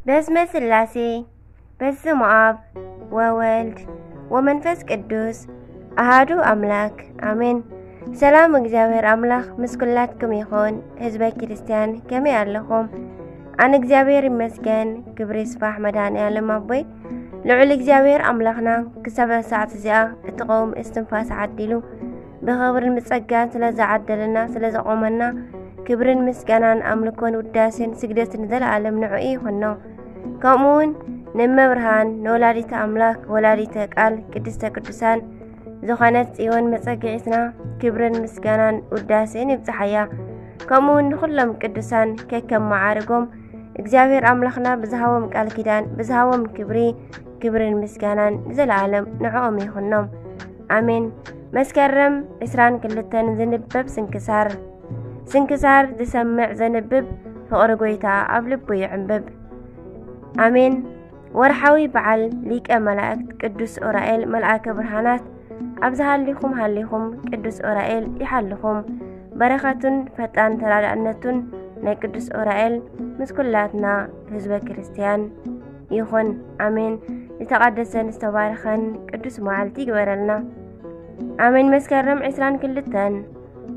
باسم الثلاثي باسم آب وولد ومنفس قدوس أحدو أملاك آمين. سلام እግዚአብሔር አምላክ ምስኩላትኩም ይሁን ህዝበ ክርስቲያን ከመ ያለኹም አነ እግዚአብሔር ይመስገን ክብሪ ስፋሕ መድኃኔዓለም አቦይ ልዑል እግዚአብሔር አምላክና ክሳብ ሰዓት እዚኣ እትቆም እስትንፋስ ዓዲሉ ብኽብርን ምጸጋን ስለዝዓደለና ስለዘቆመና ክብርን ምስጋናን አምልኮን ውዳሴን ስግደትን ዘለዓለም ንዑ ይኹኖ ከምኡውን ንመብርሃን ንወላዲተ አምላክ ወላዲተ ቃል ቅድስተ ቅዱሳን ዝኾነት ጽዮን መጸግዒትና ክብርን ምስጋናን ውዳሴን ይብጽሐያ ከምኡውን ንኹሎም ቅዱሳን ከከም መዓርጎም እግዚአብሔር አምላክና ብዝሃቦም ቃል ኪዳን ብዝሃቦም ክብርን ምስጋናን ዘለዓለም ንዕኦም ይኹኖም አሜን። መስከረም 22 ዝንበብ ስንክሳር ዝሰምዕ ዘንብብ ፍቕሪ ጎይታ ኣብ ልቡ ይዕንብብ አሜን። ወርሓዊ በዓል ሊቀ መላእክት ቅዱስ ኡራኤል መልአከ ብርሃናት ኣብዝሃሊኹም ሃሊኹም ቅዱስ ኡራኤል ይሓልኹም በረኸቱን ፈጣን ተራዳእነቱን ናይ ቅዱስ ኡራኤል ምስኩላትና ህዝበ ክርስቲያን ይኹን አሜን። ዝተቀደሰን ዝተባረኸን ቅዱስ መዓልቲ ይግበረልና አሜን። መስከረም 22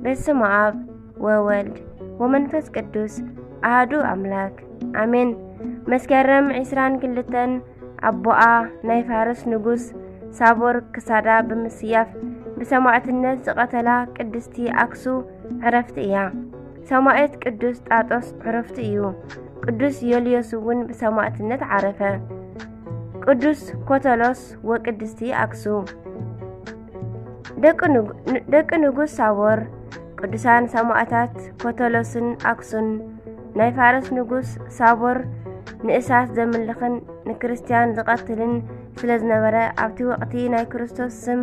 በስመ አብ ወወልድ ወመንፈስ ቅዱስ አሐዱ አምላክ አሜን። መስከረም 22 አቦአ ናይ ፋርስ ንጉስ ሳቦር ክሳዳ ብምስያፍ በሰማዕትነት ዝቀተላ ቅድስቲ አክሱ ዕረፍቲ እያ። ሰማዕት ቅዱስ ጣጦስ ዕረፍቲ እዩ። ቅዱስ ዮልዮስ እውን በሰማዕትነት ዓረፈ። ቅዱስ ኮቶሎስ ወቅድስቲ አክሱ ደቂ ንጉስ ሳቦር ቅዱሳን ሰማዕታት ኮቶሎስን አክሱን ናይ ፋርስ ንጉስ ሳቦር ንእሳት ዘምልኽን ንክርስቲያን ዝቀትልን ስለዝነበረ ኣብቲ ወቅቲ ናይ ክርስቶስ ስም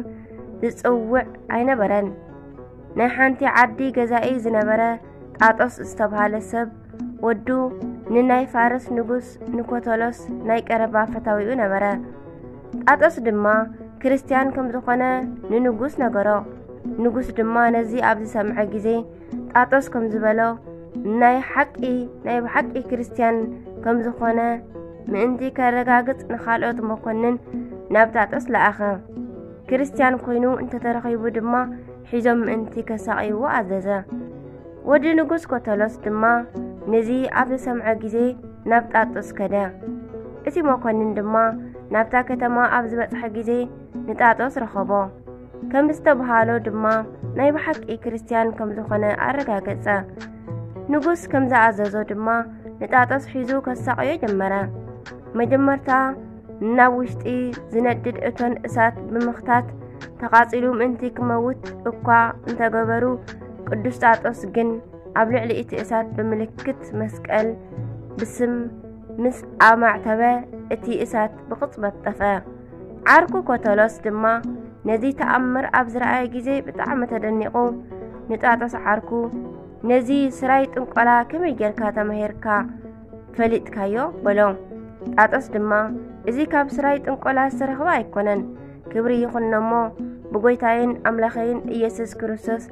ዝጽውዕ ኣይነበረን። ናይ ሓንቲ ዓዲ ገዛኢ ዝነበረ ጣጦስ ዝተባሃለ ሰብ ወዱ ንናይ ፋርስ ንጉስ ንኮቶሎስ ናይ ቀረባ ፈታዊኡ ነበረ። ጣጦስ ድማ ክርስቲያን ከም ዝኾነ ንንጉስ ነገሮ። ንጉስ ድማ ነዚ ኣብ ዝሰምዐ ጊዜ ጣጦስ ከም ዝበሎ ናይ ብሓቂ ክርስቲያን ከም ዝኾነ ምእንቲ ከረጋግጽ ንኻልኦት መኮንን ናብ ጣጦስ ለኣኸ። ክርስቲያን ኮይኑ እንተተረኺቡ ድማ ሒዞም ምእንቲ ከሳቂዎ ኣዘዘ። ወዲ ንጉስ ኮቶሎስ ድማ ነዚ ኣብ ዝሰምዐ ጊዜ ናብ ጣጦስ ከደ። እቲ መኮንን ድማ ናብታ ከተማ ኣብ ዝበጽሐ ጊዜ ንጣጦስ ረኸቦ። ከም ዝተባሃሎ ድማ ናይ ብሓቂ ክርስቲያን ከም ዝኾነ ኣረጋገጸ። ንጉስ ከም ዝኣዘዞ ድማ ንጣጦስ ሒዙ ከሳቅዮ ጀመረ። መጀመርታ ናብ ውሽጢ ዝነድድ እቶን እሳት ብምኽታት ተቃጺሉ ምእንቲ ክመውት እኳ እንተገበሩ ቅዱስ ጣጦስ ግን ኣብ ልዕሊ እቲ እሳት ብምልክት መስቀል ብስም ምስ ኣማዕተበ እቲ እሳት ብቕጽበት ጠፈ። ዓርኩ ኮቶሎስ ድማ ነዚ ተኣምር ኣብ ዝረኣየ ጊዜ ብጣዕሚ ተደኒቑ ንጣጦስ ዓርኩ ነዚ ስራይ ጥንቆላ ከመይ ጌርካ ተማሂርካ ፈሊጥካዮ በሎ። ጣጦስ ድማ እዚ ካብ ስራይ ጥንቆላ ዝተረኸበ ኣይኮነን፣ ክብሪ ይኹን እሞ ብጎይታዬን ኣምላኸይን ኢየሱስ ክርስቶስ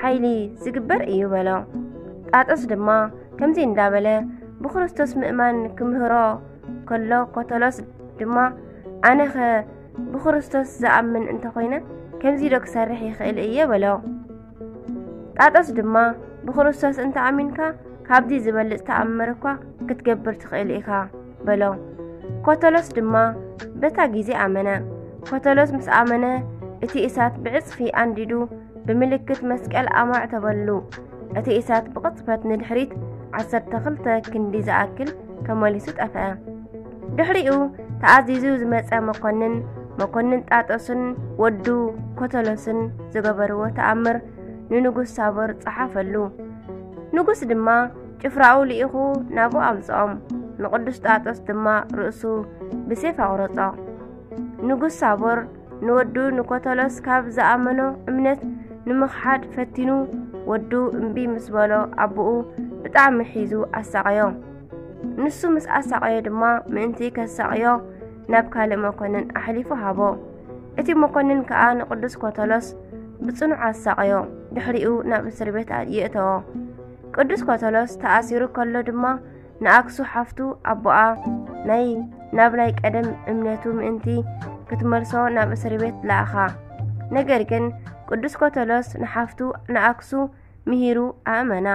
ሓይሊ ዝግበር እዩ በሎ። ጣጦስ ድማ ከምዚ እንዳበለ ብክርስቶስ ምእማን ክምህሮ ከሎ ኮቶሎስ ድማ ኣነኸ ብክርስቶስ ዝኣምን እንተኾይነ ከምዚ ዶ ክሰርሕ ይኽእል እየ በሎ። ጣጦስ ድማ ብክርስቶስ እንተ ኣሚንካ ካብዚ ዝበልጽ ተኣምር እኳ ክትገብር ትኽእል ኢኻ በሎ። ኮቶሎስ ድማ በታ ጊዜ ኣመነ። ኮቶሎስ ምስ ኣመነ እቲ እሳት ብዕጽፊ ኣንዲዱ ብምልክት መስቀል ኣማዕተበሉ። እቲ እሳት ብቕጽበት ንድሕሪት 12 ክንዲ ዝኣክል ከመሊሱ ጠፍአ። ድሕሪኡ ተኣዚዙ ዝመጸ መኮንን ጣጦስን ወዱ ኮቶሎስን ዝገበርዎ ተኣምር ንንጉስ ሳቦር ጸሓፈሉ። ንጉስ ድማ ጭፍራኡ ልኢኹ ናብኡ ኣምጽኦም። ንቅዱስ ጣጦስ ድማ ርእሱ ብሴፍ ኣቁረጾ። ንጉስ ሳቦር ንወዱ ንኮቶሎስ ካብ ዝኣመኖ እምነት ንምኽሓድ ፈቲኑ ወዱ እምቢ ምስ በሎ ኣቦኡ ብጣዕሚ ሒዙ ኣሳቀዮ። ንሱ ምስ ኣሳቀዮ ድማ ምእንቲ ከሳቅዮ ናብ ካልእ መኮንን ኣሕሊፉ ሃቦ። እቲ መኮንን ከዓ ንቅዱስ ኮቶሎስ ብጽኑዕ ኣሳቀዮ። ድሕሪኡ ናብ እስር ቤት ይእተዎ። ቅዱስ ኮቶሎስ ተኣሲሩ ከሎ ድማ ንኣክሱ ሓፍቱ ኣቦኣ ናብ ናይ ቀደም እምነቱ ምእንቲ ክትመልሶ ናብ እስር ቤት ለኣኻ። ነገር ግን ቅዱስ ኮቶሎስ ንሓፍቱ ንኣክሱ ምሂሩ ኣእመና።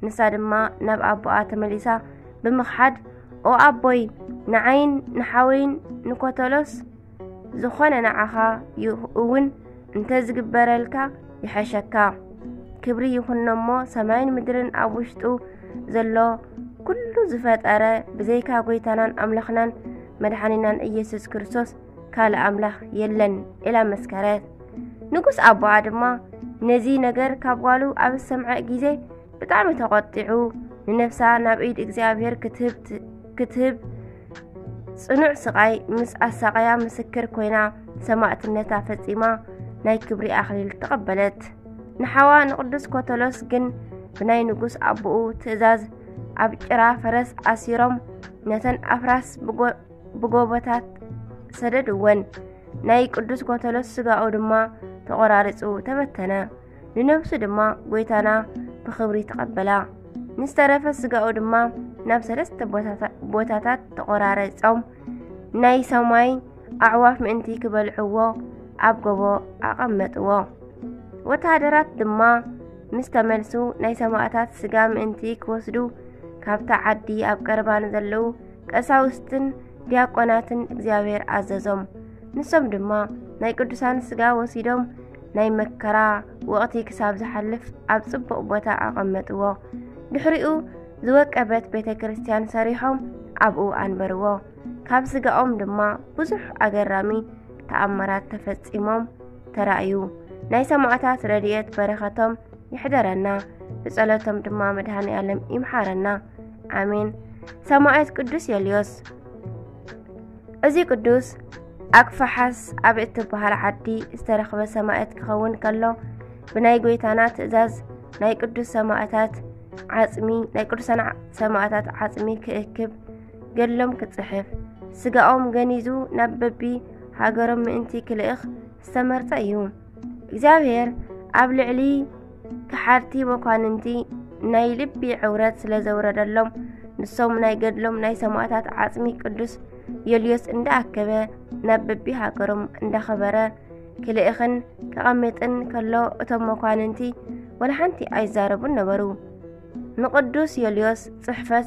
ንሳ ድማ ናብ ኣቦኣ ተመሊሳ ብምኽሓድ ኦ ኣቦይ ንዓይን ንሓወይን ንኮቶሎስ ዝኾነ ንዓኻ እውን እንተዝግበረልካ ይሐሸካ። ክብሪ ይኹኖ እሞ ሰማይን ምድርን ኣብ ውሽጡ ዘሎ ኩሉ ዝፈጠረ ብዘይካ ጎይታናን ኣምላኽናን መድሓኒናን ኢየሱስ ክርስቶስ ካልእ ኣምላኽ የለን ኢላ መስከረት። ንጉስ ኣቦኣ ድማ ነዚ ነገር ካብ ጓሉ ኣብ ሰምዐ ጊዜ ብጣዕሚ ተቆጢዑ ንነፍሳ ናብ ኢድ እግዚኣብሔር ክትህብ ጽኑዕ ስቃይ ምስ ኣሳቀያ ምስክር ኮይና ሰማዕትነታ ፈጺማ ናይ ክብሪ ኣኽሊል ተቐበለት። ንሓዋ ንቅዱስ ኮቶሎስ ግን ብናይ ንጉስ ኣቦኡ ትእዛዝ ኣብ ጭራ ፈረስ ኣሲሮም ነተን ኣፍራስ ብጎቦታት ሰደድወን። ናይ ቅዱስ ኮቶሎስ ስጋኡ ድማ ተቆራሪጹ ተበተነ። ንነፍሱ ድማ ጎይታና ብክብሪ ተቐበላ። ንስተረፈ ስጋኡ ድማ ናብ 3 ቦታታት ተቆራረጾም ናይ ሰማይ ኣዕዋፍ ምእንቲ ክበልዕዎ ኣብ ጎቦ ኣቐመጥዎ። ወታደራት ድማ ምስ ተመልሱ ናይ ሰማዕታት ስጋ ምእንቲ ክወስዱ ካብታ ዓዲ ኣብ ቀረባን ዘለዉ ቀሳውስትን ዲያቆናትን እግዚአብሔር ኣዘዞም። ንሶም ድማ ናይ ቅዱሳን ስጋ ወሲዶም ናይ መከራ ወቕቲ ክሳብ ዝሓልፍ ኣብ ጽቡቕ ቦታ ኣቐመጥዎ። ድሕሪኡ ዝወቀበት ቤተ ክርስቲያን ሰሪሖም ኣብኡ ኣንበርዎ። ካብ ስጋኦም ድማ ብዙሕ ኣገራሚ ተኣምራት ተፈጺሞም ተራእዩ። ናይ ሰማዕታት ረድኤት በረኸቶም ይሕደረና፣ ብጸሎቶም ድማ መድኃኔ ዓለም ይምሓረና ኣሜን። ሰማዕት ቅዱስ ዮልዮስ። እዚ ቅዱስ ኣክፋሓስ ኣብ እትበሃል ዓዲ ዝተረኸበ ሰማዕት ክኸውን ከሎ ብናይ ጎይታና ትእዛዝ ናይ ቅዱሳን ሰማዕታት ዓጽሚ ክእክብ ገድሎም ክጽሕፍ ስጋኦም ገኒዙ ናብ በቢ ሃገሮም ምእንቲ ክልእኽ ዝተመርጸ እዩ። እግዚአብሔር ኣብ ልዕሊ ክሓርቲ መኳንንቲ ናይ ልቢ ዕውረት ስለ ዘውረደሎም ንሶም ናይ ገድሎም ናይ ሰማዕታት ዓጽሚ ቅዱስ ዮልዮስ እንዳኣከበ ናብ በቢ ሃገሮም እንዳኸበረ ክልእኽን ከቐምጥን ከሎ እቶም መኳንንቲ ወላ ሓንቲ ኣይዛረቡን ነበሩ። ንቅዱስ ዮልዮስ ጽሕፈት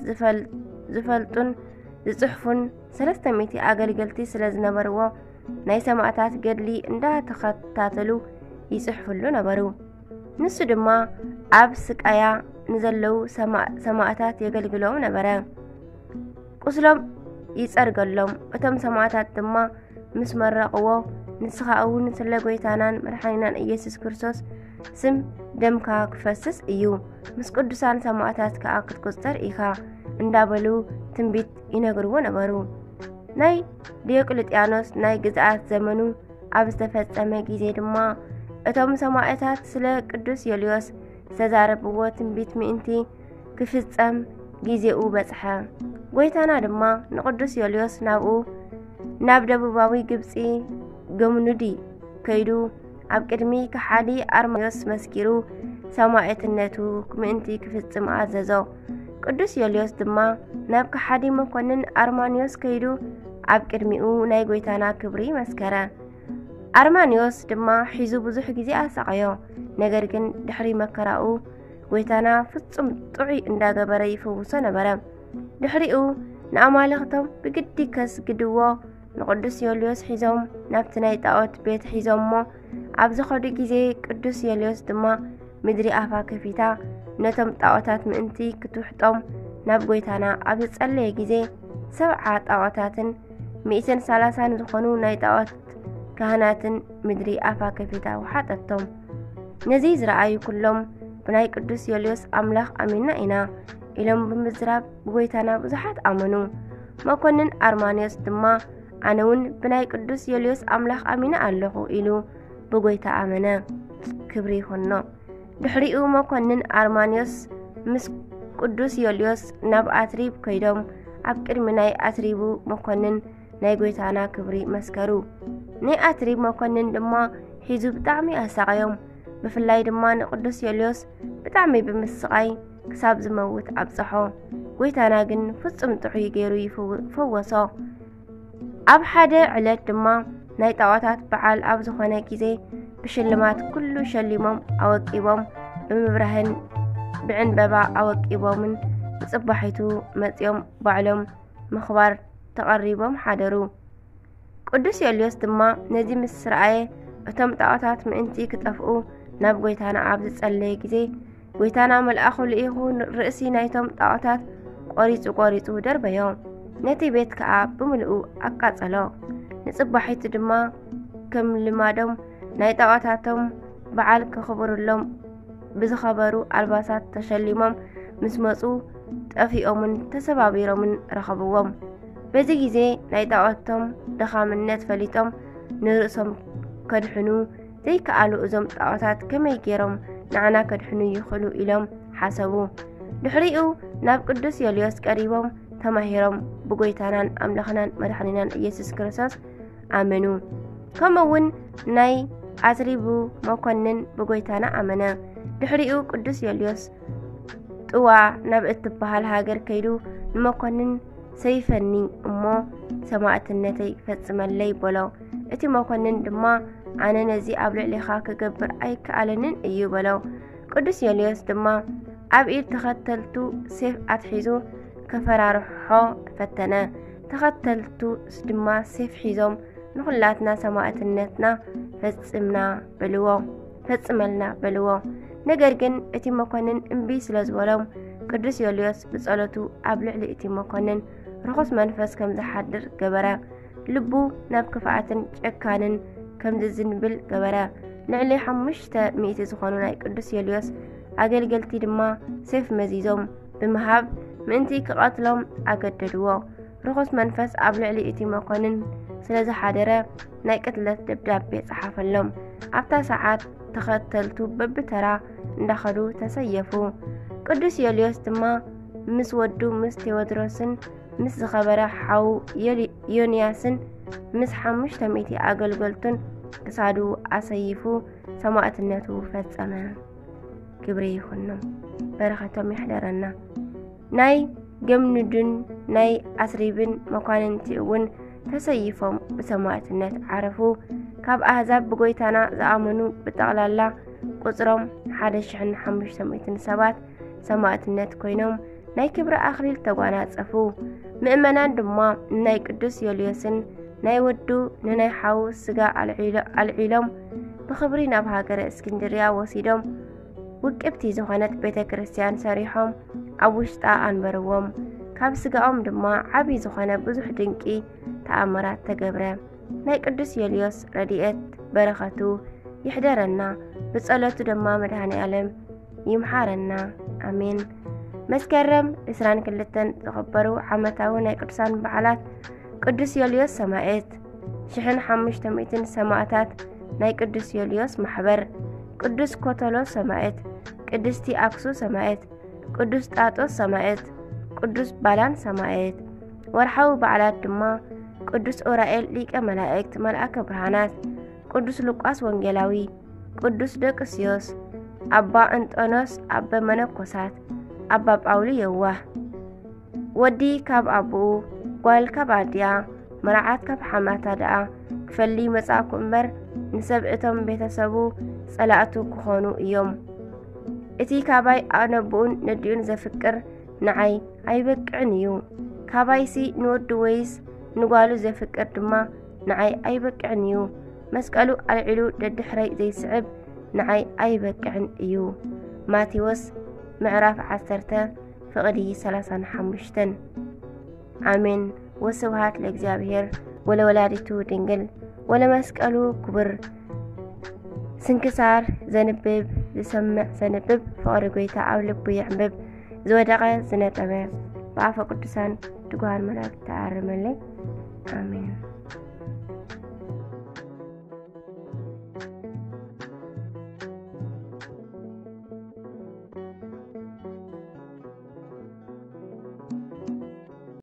ዝፈልጡን ዝጽሕፉን 300 ኣገልገልቲ ስለ ዝነበርዎ ናይ ሰማዕታት ገድሊ እንዳተኸታተሉ ይጽሕፍሉ ነበሩ። ንሱ ድማ ኣብ ስቃያ ንዘለዉ ሰማዕታት የገልግሎም ነበረ። ቁስሎም ይጸርገሎም። እቶም ሰማዕታት ድማ ምስ መረቕዎ ንስኻ እውን ስለ ጎይታናን መድኃኒናን ኢየሱስ ክርስቶስ ስም ደምካ ክፈስስ እዩ፣ ምስ ቅዱሳን ሰማዕታት ከዓ ክትቆጸር ኢኻ እንዳበሉ ትንቢት ይነግርዎ ነበሩ። ናይ ዲዮቅልጥያኖስ ናይ ግዝኣት ዘመኑ ኣብ ዝተፈጸመ ጊዜ ድማ እቶም ሰማዕታት ስለ ቅዱስ ዮልዮስ ዝተዛረብዎ ትንቢት ምእንቲ ክፍጸም ጊዜኡ በጽሐ። ጎይታና ድማ ንቅዱስ ዮልዮስ ናብ ደቡባዊ ግብጺ ገምኑዲ ከይዱ ኣብ ቅድሚ ከሓዲ ኣርማንዮስ መስኪሩ ሰማዕትነቱ ምእንቲ ክፍጽም ኣዘዞ። ቅዱስ ዮልዮስ ድማ ናብ ከሓዲ መኮንን ኣርማንዮስ ከይዱ ኣብ ቅድሚኡ ናይ ጎይታና ክብሪ መስከረ። ኣርማንዮስ ድማ ሒዙ ብዙሕ ጊዜ ኣሰቃዮ። ነገር ግን ድሕሪ መከራኡ ጎይታና ፍጹም ጥዑይ እንዳገበረ ይፈውሶ ነበረ። ድሕሪኡ ንኣማልኽቶም ብግዲ ከስግድዎ ንቅዱስ ዮልዮስ ሒዞም ናብቲ ናይ ጣዖት ቤት ሒዞሞ ኣብ ዝኸዱ ጊዜ ቅዱስ ዮልዮስ ድማ ምድሪ ኣፋ ከፊታ ነቶም ጣዖታት ምእንቲ ክትውሕጦም ናብ ጎይታና ኣብ ዝጸለየ ጊዜ 70 ጣዖታትን 130 ዝኾኑ ናይ ጣዖት ካህናትን ምድሪ ኣፋ ከፊታ ውሓጠቶም። ነዚ ዝረአዩ ኩሎም ብናይ ቅዱስ ዮልዮስ ኣምላኽ ኣሚንና ኢና ኢሎም ብምዝራብ ብጎይታና ብዙሓት ኣመኑ። መኮንን ኣርማንዮስ ድማ ኣነ እውን ብናይ ቅዱስ ዮልዮስ ኣምላኽ ኣሚነ ኣለኹ ኢሉ ብጎይታ ኣመነ። ክብሪ ይኹኖ። ድሕሪኡ መኮንን ኣርማንዮስ ምስ ቅዱስ ዮልዮስ ናብ ኣትሪብ ከይዶም ኣብ ቅድሚ ናይ ኣትሪቡ መኮንን ናይ ጎይታና ክብሪ መስከሩ። ናይ ኣትሪብ መኮንን ድማ ሒዙ ብጣዕሚ ኣሳቃዮም። ብፍላይ ድማ ንቅዱስ ዮልዮስ ብጣዕሚ ብምስቃይ ክሳብ ዝመውት ኣብጽሖ ጎይታና ግን ፍጹም ጥዑይ ገይሩ ይፈወሶ ኣብ ሓደ ዕለት ድማ ናይ ጣዖታት በዓል ኣብ ዝኾነ ግዜ ብሽልማት ኩሉ ሸሊሞም ኣወቂቦም ብምብራህን ብዕንበባ ኣወቂቦምን ጽባሒቱ መጽዮም ባዕሎም ምኽባር ተቐሪቦም ሓደሩ ቅዱስ ዮልዮስ ድማ ነዚ ምስ ረአየ እቶም ጣዖታት ምእንቲ ክጠፍኡ ናብ ጎይታና ኣብ ዝጸለየ ግዜ ጎይታና መልአኹ ልኢኹ ርእሲ ናይቶም ጣዖታት ቆሪጹ ደርበዮ ነቲ ቤት ከዓ ብምልኡ ኣቃጸሎ ንጽባሒቱ ድማ ከም ልማዶም ናይ ጣዖታቶም በዓል ከኽብሩሎም ብዝኸበሩ ኣልባሳት ተሸሊሞም ምስ መጹ ጠፊኦምን ተሰባቢሮምን ረኸብዎም በዚ ግዜ ናይ ጣዖቶም ደኻምነት ፈሊጦም ንርእሶም ከድሕኑ ዘይከኣሉ እዞም ጣዖታት ከመይ ገይሮም ንዓና ከድሕኑ ይኽእሉ ኢሎም ሓሰቡ ድሕሪኡ ናብ ቅዱስ ዮልዮስ ቀሪቦም ተማሂሮም ብጎይታናን ኣምላኽናን መድኃኒናን ኢየሱስ ክርስቶስ ኣመኑ ከምኡውን ናይ ኣስሪቡ መኮንን ብጎይታና ኣመነ ድሕሪኡ ቅዱስ ዮልዮስ ጥዋ ናብ እትበሃል ሃገር ከይዱ ንመኮንን ሰይፈኒ እሞ ሰማዕትነተይ ፈጽመለይ በሎ እቲ መኮንን ድማ ኣነ ነዚ ኣብ ልዕሊኻ ክገብር ኣይከኣለንን እዩ በሎ ቅዱስ ዮልዮስ ድማ ኣብ ኢድ ተኸተልቱ ሴፍ ኣትሒዙ ከፈራርሖ ፈተነ ተኸተልቱ ድማ ሴፍ ሒዞም ንኹላትና ሰማዕትነትና ፈጽመልና በልዎ ነገር ግን እቲ መኮንን እምቢ ስለ ዝበሎም ቅዱስ ዮልዮስ ብጸሎቱ ኣብ ልዕሊ እቲ መኮንን ርኹስ መንፈስ ከም ዝሓድር ገበረ ልቡ ናብ ክፍኣትን ጨካንን ከም ዝዝንብል ገበረ ልዕሊ 500 ዝኾኑ ናይ ቅዱስ ዮልዮስ ኣገልገልቲ ድማ ሴፍ መዚዞም ብምሃብ ምእንቲ ክቐትሎም ኣገደድዎ ርኹስ መንፈስ ኣብ ልዕሊ እቲ መኮንን ስለ ዝሓደረ ናይ ቅትለት ደብዳቤ ጸሓፈሎም ኣብታ ሰዓት ተኸተልቱ በብተራ እንዳኸዱ ተሰየፉ ቅዱስ ዮልዮስ ድማ ምስ ወዱ ምስ ቴዎድሮስን ምስ ዝኸበረ ሓው ዮንያስን ምስ 500 ኣገልገልቱን ክሳዱ ኣሰይፉ ሰማዕትነቱ ፈጸመ ክብሪ ይኹኖም በረኸቶም ይሕደረና ናይ ገምኑድን ናይ ኣስሪብን መኳንንቲ እውን ተሰይፎም ብሰማዕትነት ዓረፉ ካብ ኣህዛብ ብጎይታና ዝኣመኑ ብጠቕላላ ቁጽሮም 1500 ሰባት ሰማዕትነት ኮይኖም ናይ ክብሪ ኣኽሊል ተጓናጸፉ ምእመናን ድማ ናይ ቅዱስ ዮልዮስን ናይ ወዱ ንናይ ሓው ስጋ ኣልዒሎም ብኽብሪ ናብ ሃገረ እስክንድርያ ወሲዶም ውቅብቲ ዝኾነት ቤተ ክርስቲያን ሰሪሖም ኣብ ውሽጣ ኣንበርዎም ካብ ስጋኦም ድማ ዓቢ ዝኾነ ብዙሕ ድንቂ ተኣምራት ተገብረ ናይ ቅዱስ ዮልዮስ ረድኤት በረኸቱ ይሕደረና ብጸሎቱ ድማ መድኃኔ ዓለም ይምሓረና ኣሜን መስከረም 22 ዝኽበሩ ዓመታዊ ናይ ቅዱሳን በዓላት ቅዱስ ዮልዮስ ሰማዕት 1500 ሰማዕታት ናይ ቅዱስ ዮልዮስ ማሕበር ቅዱስ ኮቶሎስ ሰማዕት ቅድስቲ ኣክሱ ሰማዕት ቅዱስ ጣጦስ ሰማዕት ቅዱስ ባላን ሰማዕት ወርሓዊ በዓላት ድማ ቅዱስ ኡራኤል ሊቀ መላእክት መልአከ ብርሃናት ቅዱስ ሉቃስ ወንጌላዊ ቅዱስ ደቅስዮስ ኣባ እንጦኖስ ኣባ መነኮሳት ኣባ ጳውሊ የዋህ ወዲ ካብ ኣቡኡ ጓል ካብ ኣድያ መርዓት ካብ ሓማታ ደኣ ክፈሊ መጻእኩ እምበር ንሰብእቶም ቤተሰቡ ጸላእቱ ክኾኑ እዮም እቲ ካባይ ኣነብኡን ነዲኡን ዘፍቅር ንዓይ ኣይበቅዕን እዩ ካባይሲ ንወዱ ወይስ ንጓሉ ዘፍቅር ድማ ንዓይ ኣይበቅዕን እዩ መስቀሉ ኣልዒሉ ደድሕረይ ዘይስዕብ ንዓይ ኣይበቅዕን እዩ ማቴዎስ ምዕራፍ 10 ፍቕዲ 35 አሜን ወስብሃት ለእግዚአብሔር ወለወላዲቱ ድንግል ወለመስቀሉ ክቡር ስንክሳር ዘንብብ ዝሰምዕ ዘንብብ ፍቕሪ ጎይታ ኣብ ልቡ ይዕንብብ ዝወደቐ ዝነጠበ ብኣፈ ቅዱሳን ትጉሃን መላእክት ተኣርመለይ አሜን